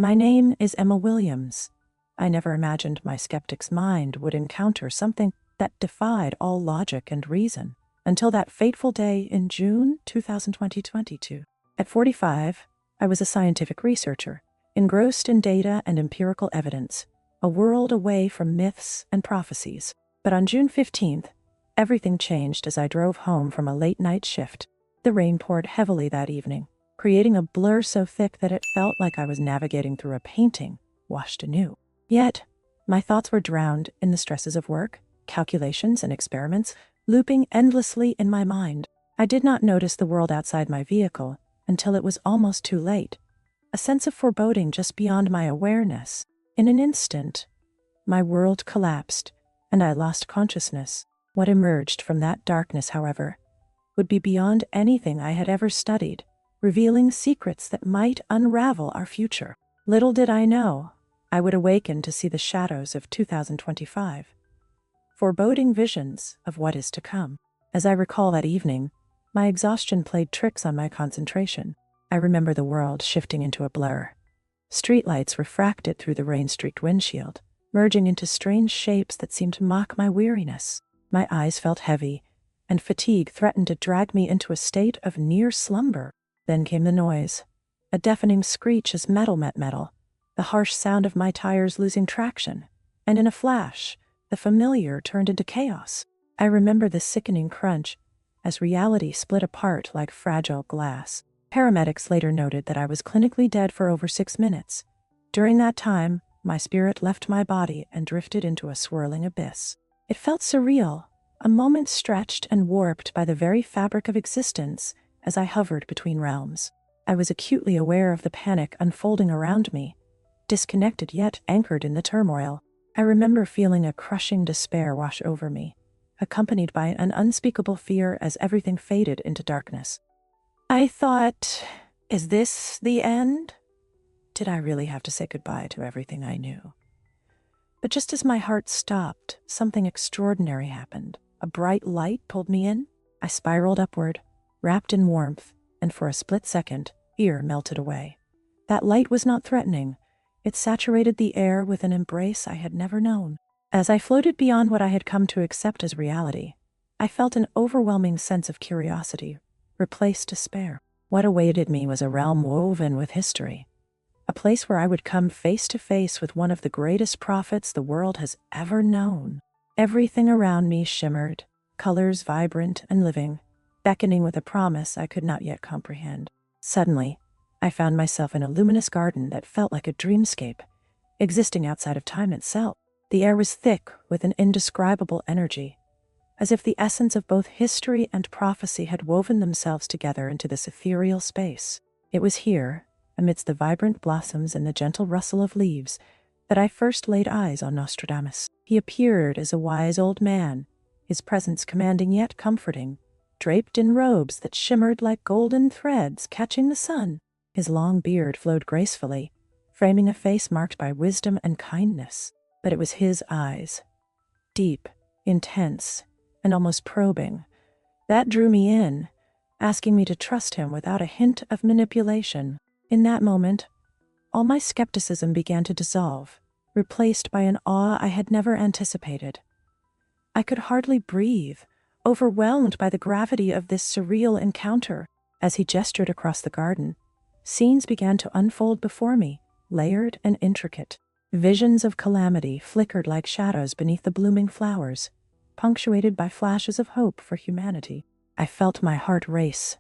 My name is Emma Williams. I never imagined my skeptic's mind would encounter something that defied all logic and reason until that fateful day in June 2022. At 45, I was a scientific researcher, engrossed in data and empirical evidence, a world away from myths and prophecies. But on June 15th, everything changed as I drove home from a late-night shift. The rain poured heavily that evening, creating a blur so thick that it felt like I was navigating through a painting washed anew. Yet, my thoughts were drowned in the stresses of work, calculations, and experiments, looping endlessly in my mind. I did not notice the world outside my vehicle until it was almost too late, a sense of foreboding just beyond my awareness. In an instant, my world collapsed, and I lost consciousness. What emerged from that darkness, however, would be beyond anything I had ever studied, revealing secrets that might unravel our future. Little did I know, I would awaken to see the shadows of 2025, foreboding visions of what is to come. As I recall that evening, my exhaustion played tricks on my concentration. I remember the world shifting into a blur. Streetlights refracted through the rain-streaked windshield, merging into strange shapes that seemed to mock my weariness. My eyes felt heavy, and fatigue threatened to drag me into a state of near slumber. Then came the noise, a deafening screech as metal met metal, the harsh sound of my tires losing traction, and in a flash, the familiar turned into chaos. I remember the sickening crunch as reality split apart like fragile glass. Paramedics later noted that I was clinically dead for over 6 minutes. During that time, my spirit left my body and drifted into a swirling abyss. It felt surreal, a moment stretched and warped by the very fabric of existence as I hovered between realms. I was acutely aware of the panic unfolding around me, disconnected yet anchored in the turmoil. I remember feeling a crushing despair wash over me, accompanied by an unspeakable fear as everything faded into darkness. I thought, is this the end? Did I really have to say goodbye to everything I knew? But just as my heart stopped, something extraordinary happened. A bright light pulled me in. I spiraled upward, wrapped in warmth, and for a split second, fear melted away. That light was not threatening. It saturated the air with an embrace I had never known. As I floated beyond what I had come to accept as reality, I felt an overwhelming sense of curiosity replace despair. What awaited me was a realm woven with history, a place where I would come face to face with one of the greatest prophets the world has ever known. Everything around me shimmered, colors vibrant and living, beckoning with a promise I could not yet comprehend. Suddenly, I found myself in a luminous garden that felt like a dreamscape, existing outside of time itself. The air was thick with an indescribable energy, as if the essence of both history and prophecy had woven themselves together into this ethereal space. It was here, amidst the vibrant blossoms and the gentle rustle of leaves, that I first laid eyes on Nostradamus. He appeared as a wise old man, his presence commanding yet comforting, draped in robes that shimmered like golden threads catching the sun. His long beard flowed gracefully, framing a face marked by wisdom and kindness. But it was his eyes, deep, intense, and almost probing, that drew me in, asking me to trust him without a hint of manipulation. In that moment, all my skepticism began to dissolve, replaced by an awe I had never anticipated. I could hardly breathe, overwhelmed by the gravity of this surreal encounter. As he gestured across the garden, scenes began to unfold before me, layered and intricate. Visions of calamity flickered like shadows beneath the blooming flowers, punctuated by flashes of hope for humanity. I felt my heart race,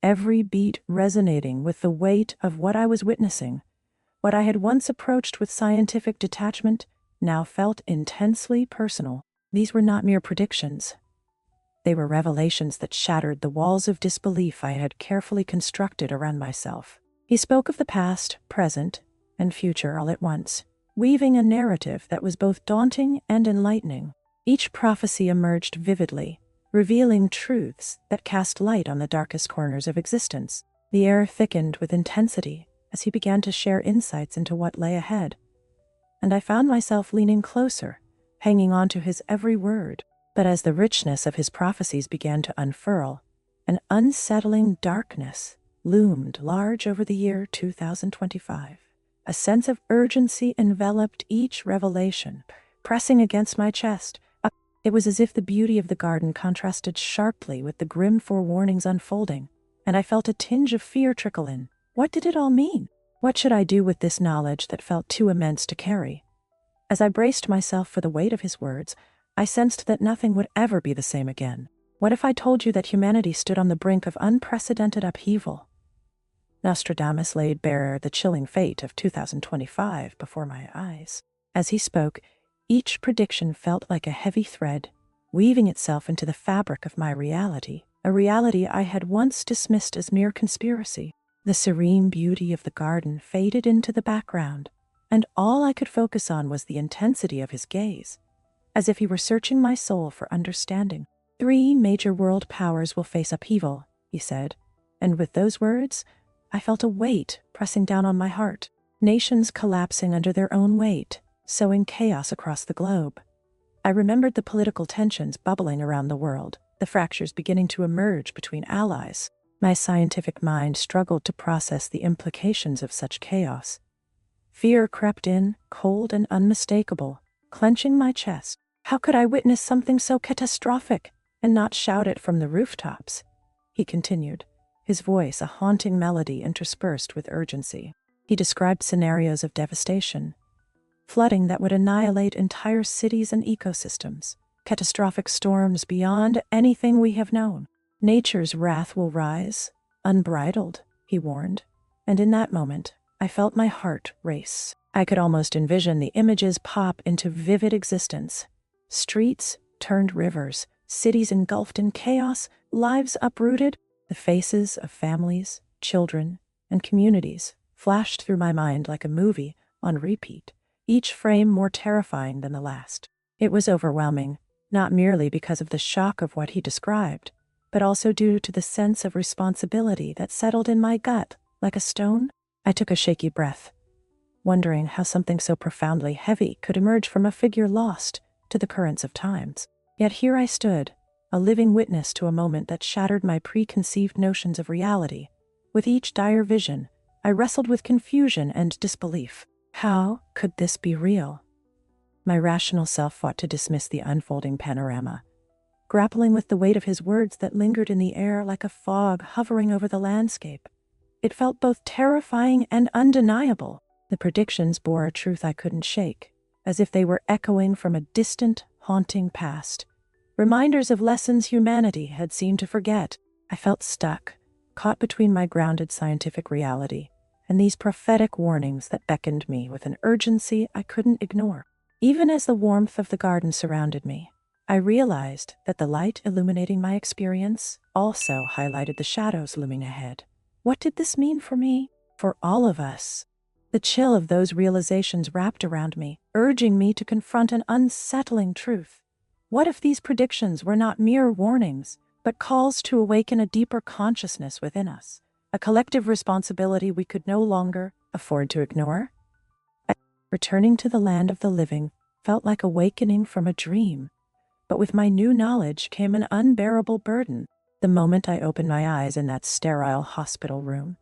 every beat resonating with the weight of what I was witnessing. What I had once approached with scientific detachment now felt intensely personal. These were not mere predictions. They were revelations that shattered the walls of disbelief I had carefully constructed around myself. He spoke of the past, present, and future all at once, weaving a narrative that was both daunting and enlightening. Each prophecy emerged vividly, revealing truths that cast light on the darkest corners of existence. The air thickened with intensity as he began to share insights into what lay ahead, and I found myself leaning closer, hanging on to his every word. But as the richness of his prophecies began to unfurl, an unsettling darkness loomed large over the year 2025. A sense of urgency enveloped each revelation, pressing against my chest. It was as if the beauty of the garden contrasted sharply with the grim forewarnings unfolding, and I felt a tinge of fear trickle in. What did it all mean? What should I do with this knowledge that felt too immense to carry? As I braced myself for the weight of his words, I sensed that nothing would ever be the same again. What if I told you that humanity stood on the brink of unprecedented upheaval? Nostradamus laid bare the chilling fate of 2025 before my eyes. As he spoke, each prediction felt like a heavy thread, weaving itself into the fabric of my reality, a reality I had once dismissed as mere conspiracy. The serene beauty of the garden faded into the background, and all I could focus on was the intensity of his gaze, as if he were searching my soul for understanding. 3 major world powers will face upheaval, he said, and with those words, I felt a weight pressing down on my heart. Nations collapsing under their own weight, sowing chaos across the globe. I remembered the political tensions bubbling around the world, the fractures beginning to emerge between allies. My scientific mind struggled to process the implications of such chaos. Fear crept in, cold and unmistakable, clenching my chest. How could I witness something so catastrophic and not shout it from the rooftops? He continued, his voice a haunting melody interspersed with urgency. He described scenarios of devastation, flooding that would annihilate entire cities and ecosystems, catastrophic storms beyond anything we have known. Nature's wrath will rise, unbridled, he warned, and in that moment, I felt my heart race. I could almost envision the images pop into vivid existence. Streets turned rivers, cities engulfed in chaos, lives uprooted. The faces of families, children, and communities flashed through my mind like a movie on repeat, each frame more terrifying than the last. It was overwhelming, not merely because of the shock of what he described, but also due to the sense of responsibility that settled in my gut like a stone. I took a shaky breath, wondering how something so profoundly heavy could emerge from a figure lost to the currents of times. Yet here I stood, a living witness to a moment that shattered my preconceived notions of reality. With each dire vision, I wrestled with confusion and disbelief. How could this be real? My rational self fought to dismiss the unfolding panorama, grappling with the weight of his words that lingered in the air like a fog hovering over the landscape. It felt both terrifying and undeniable. The predictions bore a truth I couldn't shake, as if they were echoing from a distant, haunting past. Reminders of lessons humanity had seemed to forget. I felt stuck, caught between my grounded scientific reality and these prophetic warnings that beckoned me with an urgency I couldn't ignore. Even as the warmth of the garden surrounded me, I realized that the light illuminating my experience also highlighted the shadows looming ahead. What did this mean for me? For all of us? The chill of those realizations wrapped around me, urging me to confront an unsettling truth. What if these predictions were not mere warnings, but calls to awaken a deeper consciousness within us, a collective responsibility we could no longer afford to ignore? Returning to the land of the living felt like awakening from a dream, but with my new knowledge came an unbearable burden. The moment I opened my eyes in that sterile hospital room,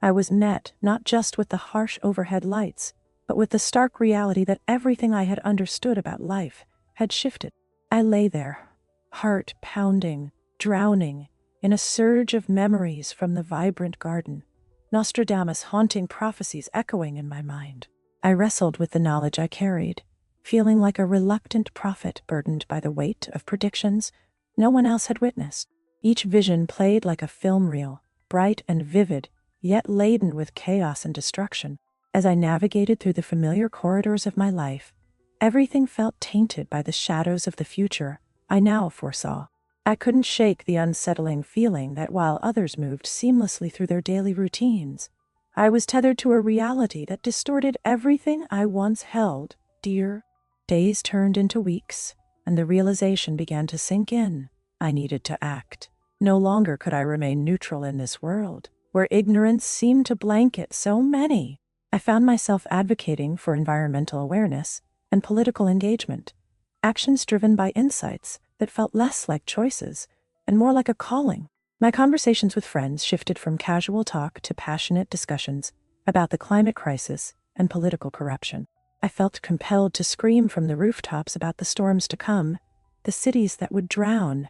I was met not just with the harsh overhead lights, but with the stark reality that everything I had understood about life had shifted. I lay there, heart pounding, drowning in a surge of memories from the vibrant garden, Nostradamus' haunting prophecies echoing in my mind. I wrestled with the knowledge I carried, feeling like a reluctant prophet burdened by the weight of predictions no one else had witnessed. Each vision played like a film reel, bright and vivid, yet laden with chaos and destruction. As I navigated through the familiar corridors of my life, everything felt tainted by the shadows of the future I now foresaw. I couldn't shake the unsettling feeling that while others moved seamlessly through their daily routines, I was tethered to a reality that distorted everything I once held dear. Days turned into weeks, and the realization began to sink in. I needed to act. No longer could I remain neutral in this world, where ignorance seemed to blanket so many. I found myself advocating for environmental awareness and political engagement, actions driven by insights that felt less like choices and more like a calling. My conversations with friends shifted from casual talk to passionate discussions about the climate crisis and political corruption. I felt compelled to scream from the rooftops about the storms to come, the cities that would drown,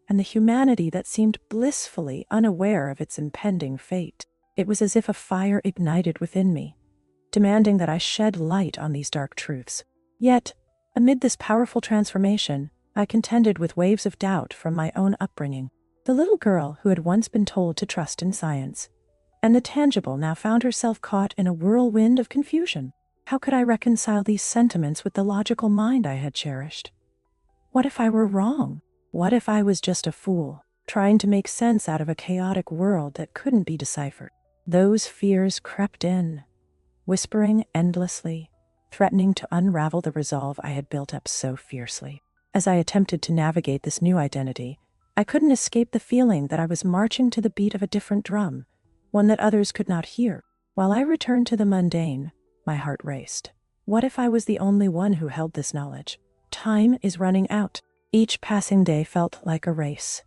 and the humanity that seemed blissfully unaware of its impending fate. It was as if a fire ignited within me, demanding that I shed light on these dark truths. Yet, amid this powerful transformation, I contended with waves of doubt from my own upbringing. The little girl who had once been told to trust in science, and the tangible now found herself caught in a whirlwind of confusion. How could I reconcile these sentiments with the logical mind I had cherished? What if I were wrong? What if I was just a fool, trying to make sense out of a chaotic world that couldn't be deciphered? Those fears crept in, whispering endlessly, threatening to unravel the resolve I had built up so fiercely. As I attempted to navigate this new identity, I couldn't escape the feeling that I was marching to the beat of a different drum, one that others could not hear. While I returned to the mundane, my heart raced. What if I was the only one who held this knowledge? Time is running out. Each passing day felt like a race,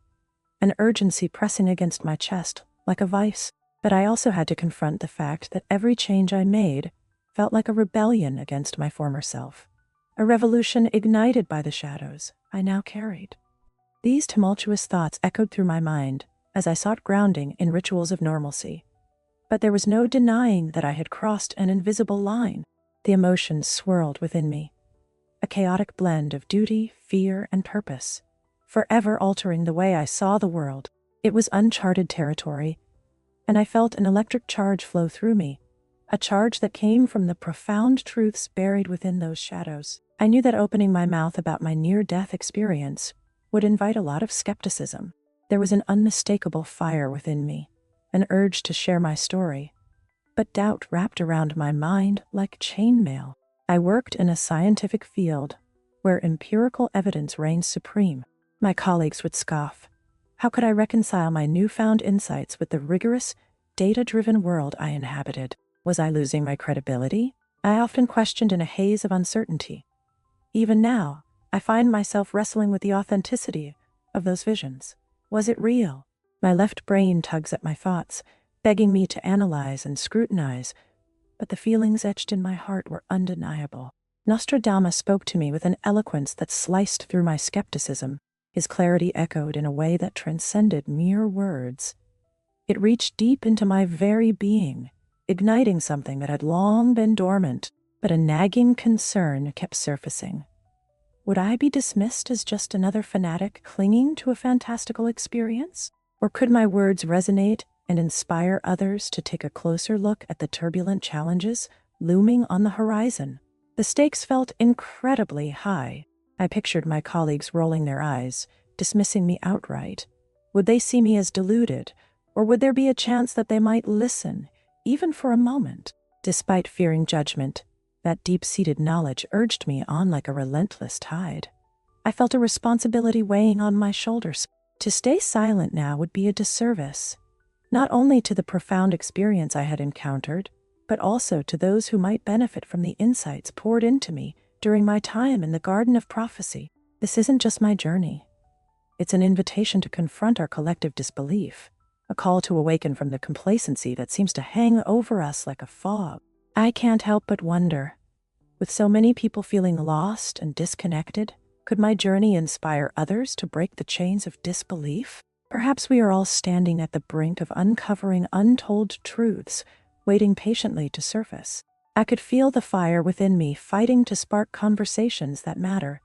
an urgency pressing against my chest like a vice. But I also had to confront the fact that every change I made felt like a rebellion against my former self, a revolution ignited by the shadows I now carried. These tumultuous thoughts echoed through my mind as I sought grounding in rituals of normalcy. But there was no denying that I had crossed an invisible line. The emotions swirled within me, a chaotic blend of duty, fear, and purpose, forever altering the way I saw the world. It was uncharted territory, and I felt an electric charge flow through me, a charge that came from the profound truths buried within those shadows. I knew that opening my mouth about my near-death experience would invite a lot of skepticism. There was an unmistakable fire within me, an urge to share my story, but doubt wrapped around my mind like chainmail. I worked in a scientific field where empirical evidence reigned supreme. My colleagues would scoff. How could I reconcile my newfound insights with the rigorous, data-driven world I inhabited? Was I losing my credibility? I often questioned in a haze of uncertainty. Even now, I find myself wrestling with the authenticity of those visions. Was it real? My left brain tugs at my thoughts, begging me to analyze and scrutinize, but the feelings etched in my heart were undeniable. Nostradamus spoke to me with an eloquence that sliced through my skepticism. His clarity echoed in a way that transcended mere words. It reached deep into my very being, igniting something that had long been dormant, but a nagging concern kept surfacing. Would I be dismissed as just another fanatic clinging to a fantastical experience? Or could my words resonate and inspire others to take a closer look at the turbulent challenges looming on the horizon? The stakes felt incredibly high. I pictured my colleagues rolling their eyes, dismissing me outright. Would they see me as deluded, or would there be a chance that they might listen, even for a moment? Despite fearing judgment, that deep-seated knowledge urged me on like a relentless tide. I felt a responsibility weighing on my shoulders. To stay silent now would be a disservice, not only to the profound experience I had encountered, but also to those who might benefit from the insights poured into me during my time in the Garden of Prophecy. This isn't just my journey. It's an invitation to confront our collective disbelief, a call to awaken from the complacency that seems to hang over us like a fog. I can't help but wonder, with so many people feeling lost and disconnected, could my journey inspire others to break the chains of disbelief? Perhaps we are all standing at the brink of uncovering untold truths, waiting patiently to surface. I could feel the fire within me fighting to spark conversations that matter,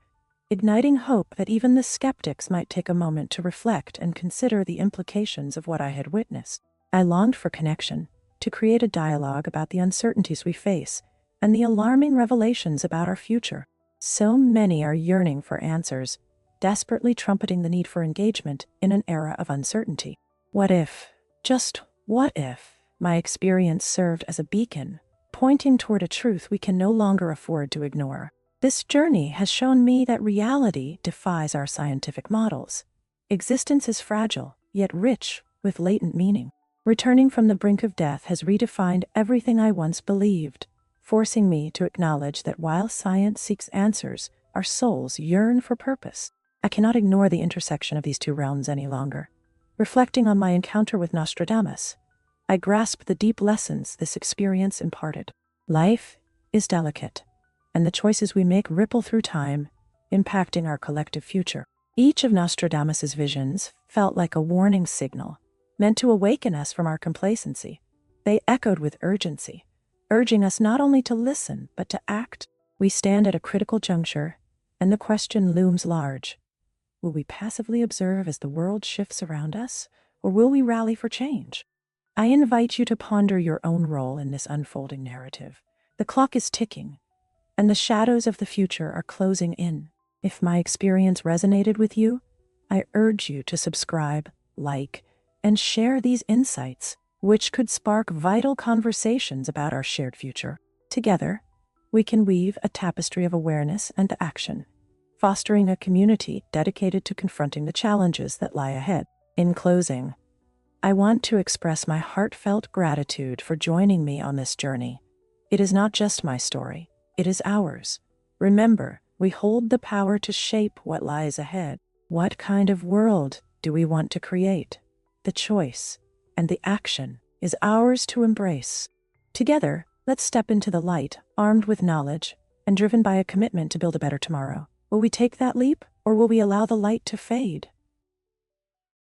igniting hope that even the skeptics might take a moment to reflect and consider the implications of what I had witnessed. I longed for connection, to create a dialogue about the uncertainties we face and the alarming revelations about our future. So many are yearning for answers, desperately trumpeting the need for engagement in an era of uncertainty. What if, just what if, my experience served as a beacon, pointing toward a truth we can no longer afford to ignore? This journey has shown me that reality defies our scientific models. Existence is fragile, yet rich with latent meaning. Returning from the brink of death has redefined everything I once believed, forcing me to acknowledge that while science seeks answers, our souls yearn for purpose. I cannot ignore the intersection of these two realms any longer. Reflecting on my encounter with Nostradamus, I grasp the deep lessons this experience imparted. Life is delicate, and the choices we make ripple through time, impacting our collective future. Each of Nostradamus's visions felt like a warning signal, meant to awaken us from our complacency. They echoed with urgency, urging us not only to listen, but to act. We stand at a critical juncture, and the question looms large. Will we passively observe as the world shifts around us, or will we rally for change? I invite you to ponder your own role in this unfolding narrative. The clock is ticking, and the shadows of the future are closing in. If my experience resonated with you, I urge you to subscribe, like, and share these insights, which could spark vital conversations about our shared future. Together, we can weave a tapestry of awareness and action, fostering a community dedicated to confronting the challenges that lie ahead. In closing, I want to express my heartfelt gratitude for joining me on this journey. It is not just my story, it is ours. Remember, we hold the power to shape what lies ahead. What kind of world do we want to create? The choice and the action is ours to embrace. Together, let's step into the light, armed with knowledge and driven by a commitment to build a better tomorrow. Will we take that leap, or will we allow the light to fade?